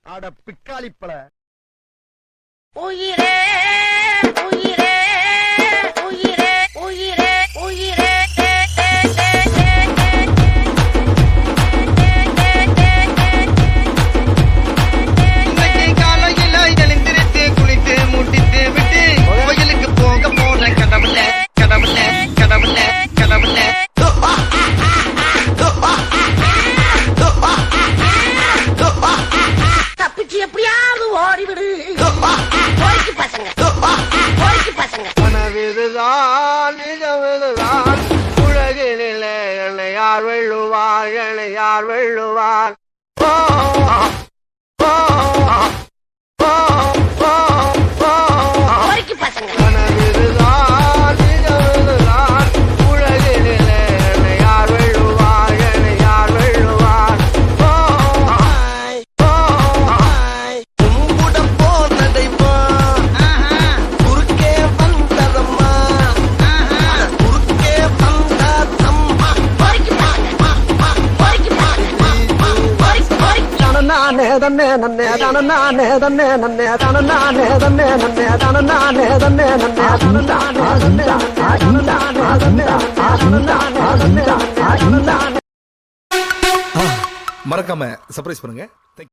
அட பிக்காளிப்பல உயிரே உயிரே உயிரே உயிரே உயிரே காலையில எழுந்திருத்து குளித்து முட்டித்து விட்டு கோயிலுக்கு போக போன கடவுள கடவுள கடவுள கடவுள தப்பிச்சு எப்படியாவது ஓடிவிடு போய்க்கு பசங்க போய்க்கு பசங்க கனவிதுதான் நிஜமிதுதான் உலகினிலே என்னை யார் வெல்லுவார் என்னை யார் வெல்லுவார் ஓ ஓ ஓ ஓ ஓ போய்க்கு பசங்க கனவிதுதான் நிஜமிதுதான் உலகினிலே என்னை யார் வெல்லுவார் என்னை யார் வெல்லுவார் ஓ ஓ கும்பிட போனதைமா குறுக்கே வந்ததம்மா குறுக்கே வந்ததம்மா போய்க்கு பசங்க போய்க்கு பசங்க போய்க்கு நானே தன்னே நன்னே தானே தன்னே நன்னே தானே தன்னே நன்னே தானே நன்னே மறக்காம சர்ப்ரைஸ் பண்ணுங்க.